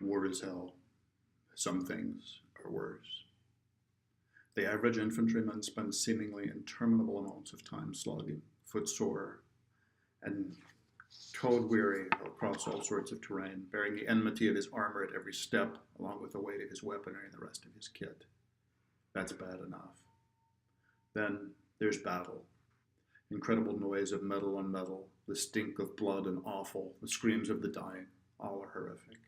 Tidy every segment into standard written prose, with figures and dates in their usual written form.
War is hell. Some things are worse. The average infantryman spends seemingly interminable amounts of time slogging, footsore, and toad weary across all sorts of terrain, bearing the enmity of his armor at every step, along with the weight of his weaponry and the rest of his kit. That's bad enough. Then there's battle. Incredible noise of metal on metal, the stink of blood and offal, the screams of the dying, all are horrific.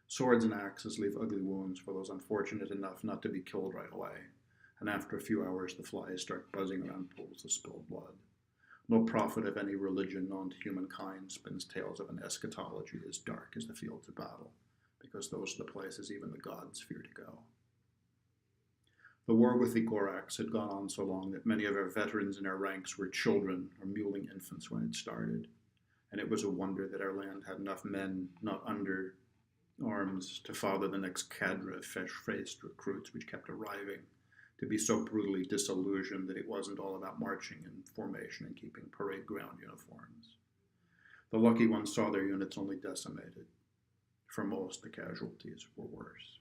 Swords and axes leave ugly wounds for those unfortunate enough not to be killed right away, and after a few hours the flies start buzzing around pools of spilled blood. No prophet of any religion known to humankind spins tales of an eschatology as dark as the fields of battle, because those are the places even the gods fear to go. The war with the Goraks had gone on so long that many of our veterans in our ranks were children or mewling infants when it started, and it was a wonder that our land had enough men not under arms to father the next cadre of fresh-faced recruits which kept arriving, to be so brutally disillusioned that it wasn't all about marching in formation and keeping parade ground uniforms. The lucky ones saw their units only decimated. For most, the casualties were worse.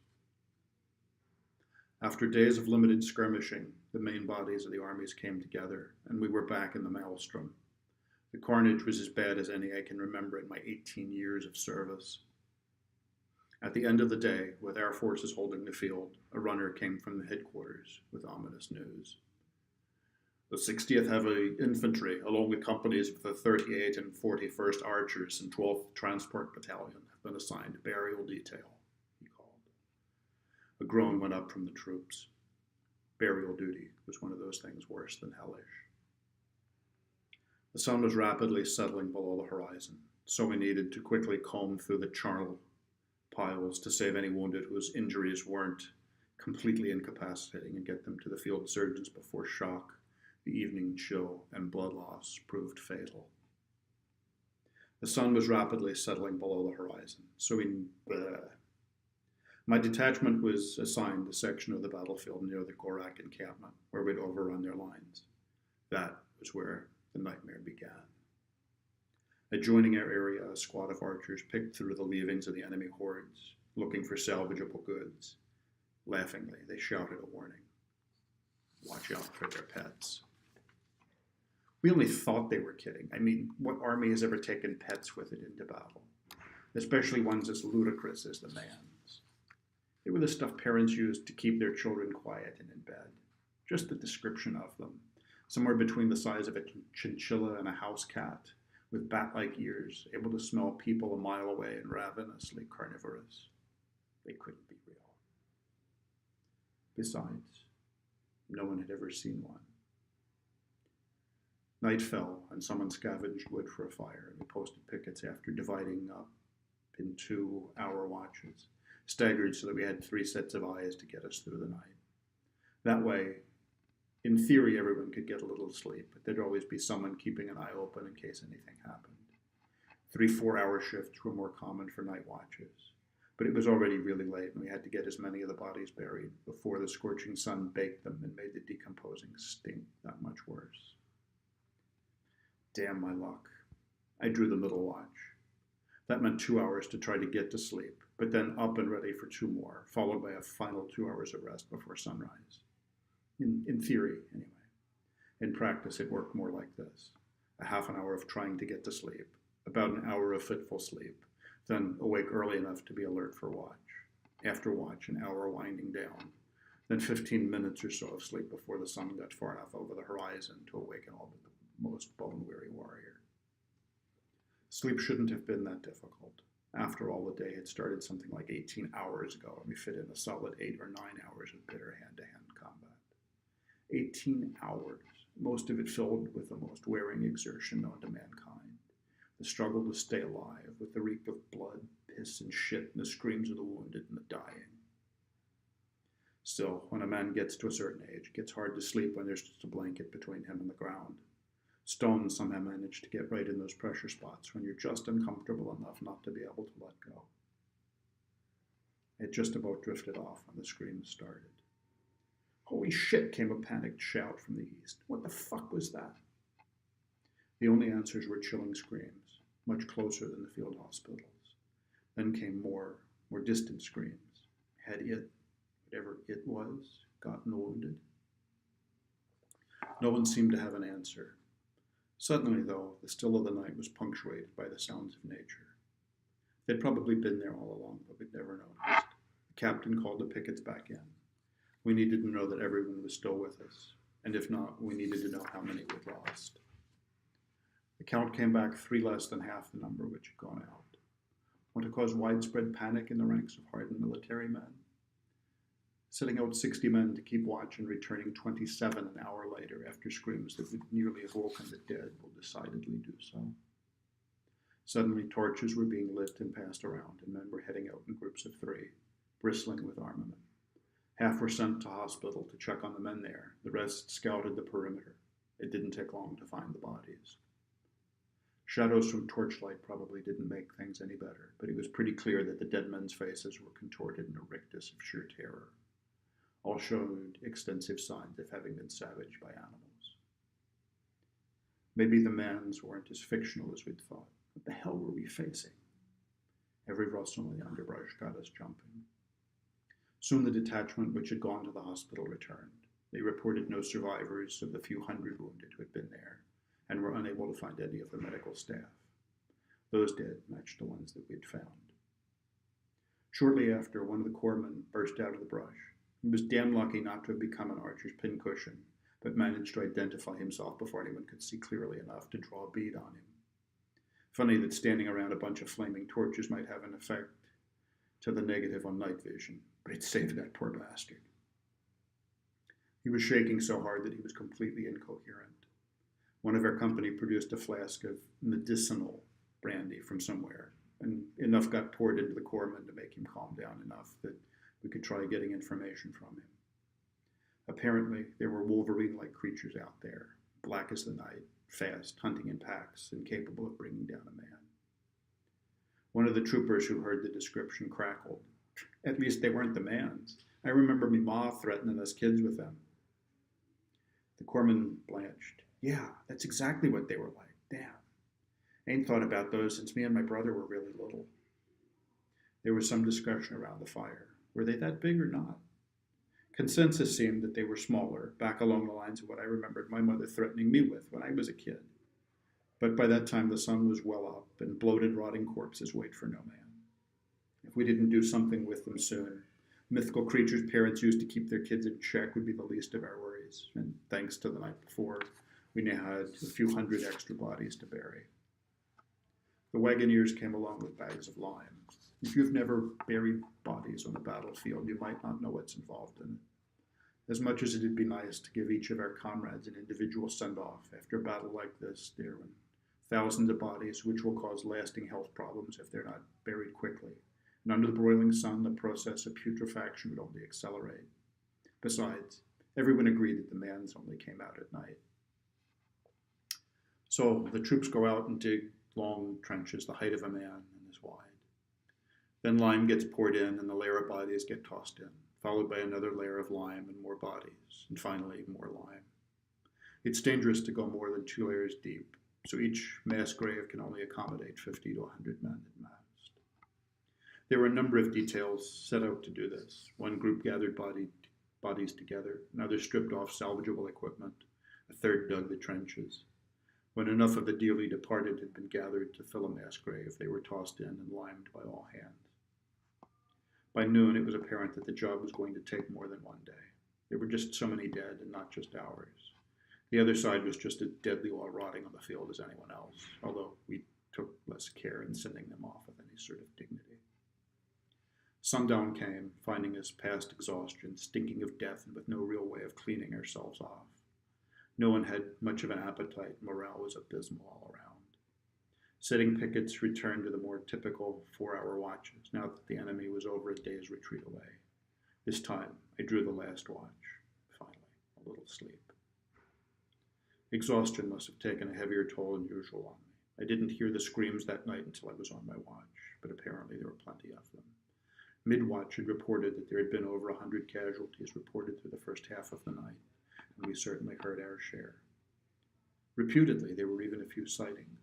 After days of limited skirmishing, the main bodies of the armies came together, and we were back in the maelstrom. The carnage was as bad as any I can remember in my 18 years of service. At the end of the day, with our forces holding the field, a runner came from the headquarters with ominous news. The 60th Heavy Infantry, along with companies of the 38th and 41st Archers and 12th Transport Battalion, have been assigned burial detail, he called. A groan went up from the troops. Burial duty was one of those things worse than hellish. The sun was rapidly settling below the horizon, so we needed to quickly comb through the charnel piles to save any wounded whose injuries weren't completely incapacitating and get them to the field surgeons before shock, the evening chill, and blood loss proved fatal. The sun was rapidly settling below the horizon, so my detachment was assigned a section of the battlefield near the Gorak encampment, where we'd overrun their lines. That was where the nightmare began. Adjoining our area, a squad of archers picked through the leavings of the enemy hordes, looking for salvageable goods. Laughingly, they shouted a warning. Watch out for their pets. We only thought they were kidding. I mean, what army has ever taken pets with it into battle? Especially ones as ludicrous as the Manz. They were the stuff parents used to keep their children quiet and in bed. Just the description of them. Somewhere between the size of a chinchilla and a house cat, with bat-like ears, able to smell people a mile away and ravenously carnivorous. They couldn't be real. Besides, no one had ever seen one. Night fell, and someone scavenged wood for a fire, and we posted pickets after dividing up in 2-hour watches, staggered so that we had 3 sets of eyes to get us through the night. That way, in theory, everyone could get a little sleep, but there'd always be someone keeping an eye open in case anything happened. 3 4-hour shifts were more common for night watches, but it was already really late, and we had to get as many of the bodies buried before the scorching sun baked them and made the decomposing stink that much worse. Damn my luck. I drew the middle watch. That meant 2 hours to try to get to sleep, but then up and ready for 2 more, followed by a final 2 hours of rest before sunrise. In theory, anyway. In practice, it worked more like this. A half an hour of trying to get to sleep, about an hour of fitful sleep, then awake early enough to be alert for watch. After watch, an hour winding down, then 15 minutes or so of sleep before the sun got far enough over the horizon to awaken all but the most bone-weary warrior. Sleep shouldn't have been that difficult. After all, the day had started something like 18 hours ago, and we fit in a solid 8 or 9 hours of bitter hand-to-hand combat. 18 hours, most of it filled with the most wearing exertion known to mankind. The struggle to stay alive, with the reek of blood, piss, and shit, and the screams of the wounded and the dying. Still, when a man gets to a certain age, it gets hard to sleep when there's just a blanket between him and the ground. Stones somehow manage to get right in those pressure spots when you're just uncomfortable enough not to be able to let go. It just about drifted off when the screams started. Holy shit, came a panicked shout from the east. What the fuck was that? The only answers were chilling screams, much closer than the field hospitals. Then came more more distant screams. Had it, whatever it was, gotten wounded? No one seemed to have an answer. Suddenly, though, the still of the night was punctuated by the sounds of nature. They'd probably been there all along, but we'd never noticed. The captain called the pickets back in. We needed to know that everyone was still with us, and if not, we needed to know how many we'd lost. The count came back 3 less than half the number which had gone out. Want to cause widespread panic in the ranks of hardened military men? Setting out 60 men to keep watch and returning 27 an hour later after screams that would nearly have woken the dead will decidedly do so. Suddenly torches were being lit and passed around, and men were heading out in groups of 3, bristling with armament. Half were sent to hospital to check on the men there. The rest scouted the perimeter. It didn't take long to find the bodies. Shadows from torchlight probably didn't make things any better, but it was pretty clear that the dead men's faces were contorted in a rictus of sheer terror. All showed extensive signs of having been savaged by animals. Maybe the Manz weren't as fictional as we'd thought. What the hell were we facing? Every rustle in the underbrush got us jumping. Soon the detachment which had gone to the hospital returned. They reported no survivors of the few hundred wounded who had been there, and were unable to find any of the medical staff. Those dead matched the ones that we'd found. Shortly after, one of the corpsmen burst out of the brush. He was damn lucky not to have become an archer's pincushion, but managed to identify himself before anyone could see clearly enough to draw a bead on him. Funny that standing around a bunch of flaming torches might have an effect to the negative on night vision, but it saved that poor bastard. He was shaking so hard that he was completely incoherent. One of our company produced a flask of medicinal brandy from somewhere, and enough got poured into the corpsman to make him calm down enough that we could try getting information from him. Apparently, there were Wolverine-like creatures out there, black as the night, fast, hunting in packs, and capable of bringing down a man. One of the troopers who heard the description crackled. At least they weren't the Manz. I remember me ma threatening us kids with them. The corpsman blanched. Yeah, that's exactly what they were like. Damn. I ain't thought about those since me and my brother were really little. There was some discussion around the fire. Were they that big or not? Consensus seemed that they were smaller, back along the lines of what I remembered my mother threatening me with when I was a kid. But by that time the sun was well up, and bloated, rotting corpses wait for no man. If we didn't do something with them soon, mythical creatures parents used to keep their kids in check would be the least of our worries, and thanks to the night before, we now had a few hundred extra bodies to bury. The wagoners came along with bags of lime. If you've never buried bodies on the battlefield, you might not know what's involved in it. As much as it'd be nice to give each of our comrades an individual send-off after a battle like this, there are thousands of bodies which will cause lasting health problems if they're not buried quickly. And under the broiling sun, the process of putrefaction would only accelerate. Besides, everyone agreed that the Manz only came out at night. So the troops go out and dig long trenches, the height of a man and as wide. Then lime gets poured in and the layer of bodies get tossed in, followed by another layer of lime and more bodies, and finally more lime. It's dangerous to go more than 2 layers deep, so each mass grave can only accommodate 50 to 100 men at most. There were a number of details set out to do this. One group gathered bodies together, another stripped off salvageable equipment, a third dug the trenches. When enough of the dearly departed had been gathered to fill a mass grave, they were tossed in and limed by all hands. By noon, it was apparent that the job was going to take more than one day. There were just so many dead, and not just ours. The other side was just as deadly while rotting on the field as anyone else, although we took less care in sending them off with any sort of dignity. Sundown came, finding us past exhaustion, stinking of death, and with no real way of cleaning ourselves off. No one had much of an appetite. Morale was abysmal all around. Sitting pickets returned to the more typical 4-hour watches, now that the enemy was over a day's retreat away. This time, I drew the last watch. Finally, a little sleep. Exhaustion must have taken a heavier toll than usual on me. I didn't hear the screams that night until I was on my watch, but apparently there were plenty of them. Mid-watch had reported that there had been over 100 casualties reported through the first half of the night, and we certainly heard our share. Reputedly, there were even a few sightings.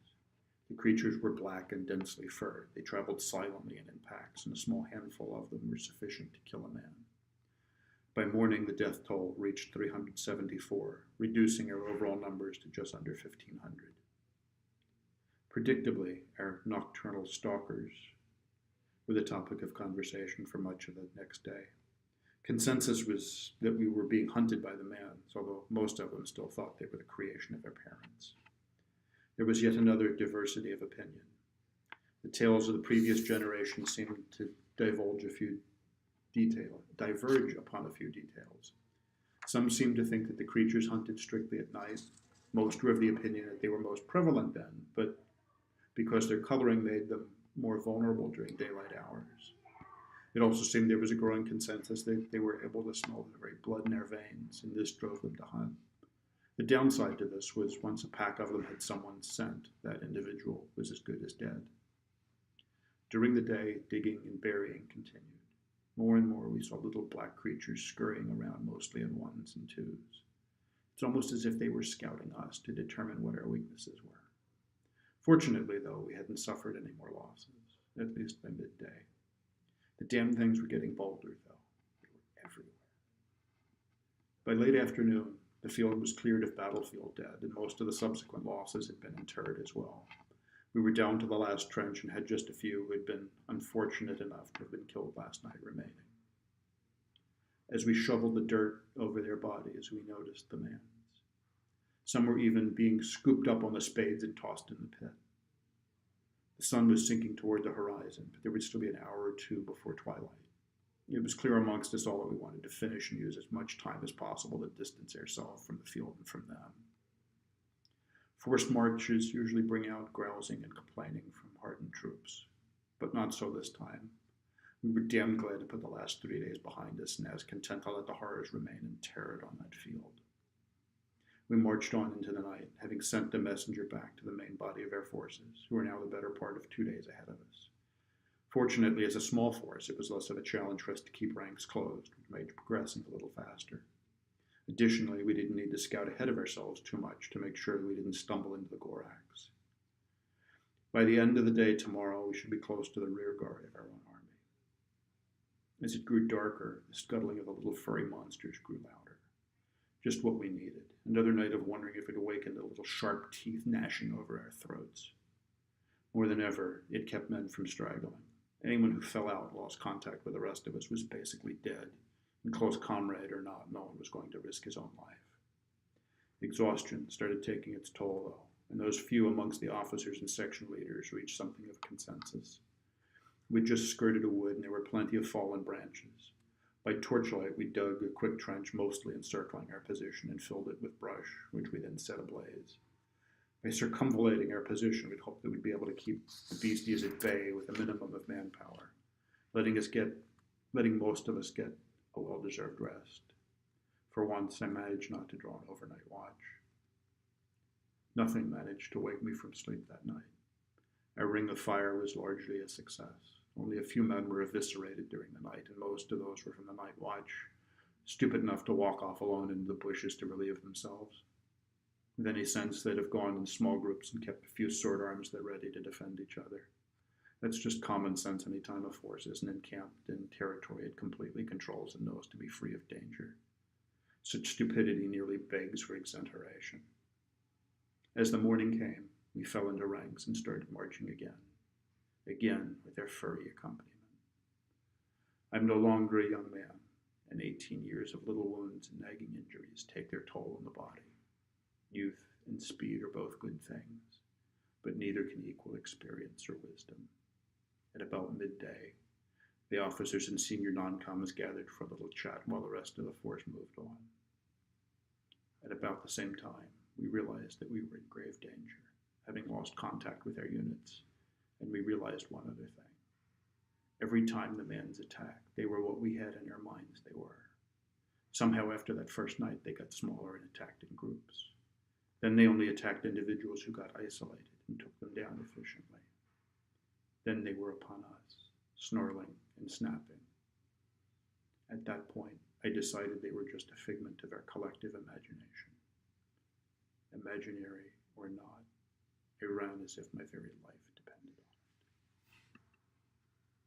The creatures were black and densely furred. They traveled silently and in packs, and a small handful of them were sufficient to kill a man. By morning, the death toll reached 374, reducing our overall numbers to just under 1,500. Predictably, our nocturnal stalkers were the topic of conversation for much of the next day. Consensus was that we were being hunted by the Manz, although most of them still thought they were the creation of our parents. There was yet another diversity of opinion. The tales of the previous generation seemed to diverge upon a few details. Some seemed to think that the creatures hunted strictly at night. Most were of the opinion that they were most prevalent then, but because their coloring made them more vulnerable during daylight hours. It also seemed there was a growing consensus that they were able to smell the very blood in their veins, and this drove them to hunt. The downside to this was once a pack of them had someone's scent, that individual was as good as dead. During the day, digging and burying continued. More and more we saw little black creatures scurrying around, mostly in ones and twos. It's almost as if they were scouting us to determine what our weaknesses were. Fortunately, though, we hadn't suffered any more losses, at least by midday. The damn things were getting bolder, though. They were everywhere. By late afternoon, the field was cleared of battlefield dead, and most of the subsequent losses had been interred as well. We were down to the last trench and had just a few who had been unfortunate enough to have been killed last night remaining. As we shoveled the dirt over their bodies, we noticed the Manz. Some were even being scooped up on the spades and tossed in the pit. The sun was sinking toward the horizon, but there would still be an hour or two before twilight. It was clear amongst us all that we wanted to finish and use as much time as possible to distance ourselves from the field and from them. Forced marches usually bring out grousing and complaining from hardened troops, but not so this time. We were damn glad to put the last 3 days behind us and as content to let the horrors remain interred on that field. We marched on into the night, having sent the messenger back to the main body of our forces, who were now the better part of 2 days ahead of us. Fortunately, as a small force, it was less of a challenge for us to keep ranks closed, which made progressing a little faster. Additionally, we didn't need to scout ahead of ourselves too much to make sure that we didn't stumble into the Gorax. By the end of the day tomorrow, we should be close to the rear guard of our own army. As it grew darker, the scuttling of the little furry monsters grew louder. Just what we needed. Another night of wondering if it awakened the little sharp teeth gnashing over our throats. More than ever, it kept men from straggling. Anyone who fell out and lost contact with the rest of us was basically dead, and close comrade or not, no one was going to risk his own life. Exhaustion started taking its toll, though, and those few amongst the officers and section leaders reached something of a consensus. We'd just skirted a wood, and there were plenty of fallen branches. By torchlight, we dug a quick trench, mostly encircling our position, and filled it with brush, which we then set ablaze. By circumvallating our position, we'd hoped that we'd be able to keep the beasties at bay with a minimum of manpower, letting most of us get a well-deserved rest. For once, I managed not to draw an overnight watch. Nothing managed to wake me from sleep that night. Our ring of fire was largely a success. Only a few men were eviscerated during the night, and most of those were from the night watch, stupid enough to walk off alone into the bushes to relieve themselves. With any sense, they'd have gone in small groups and kept a few sword arms there ready to defend each other. That's just common sense any time a force isn't encamped in territory it completely controls and knows to be free of danger. Such stupidity nearly begs for exenteration. As the morning came, we fell into ranks and started marching again with our furry accompaniment. I'm no longer a young man, and 18 years of little wounds and nagging injuries take their toll on the body. Youth and speed are both good things, but neither can equal experience or wisdom. At about midday, the officers and senior non-coms gathered for a little chat while the rest of the force moved on. At about the same time, we realized that we were in grave danger, having lost contact with our units, and we realized one other thing. Every time the Manz attacked, they were what we had in our minds they were. Somehow after that first night, they got smaller and attacked in groups. Then they only attacked individuals who got isolated and took them down efficiently. Then they were upon us, snarling and snapping. At that point, I decided they were just a figment of our collective imagination. Imaginary or not, I ran as if my very life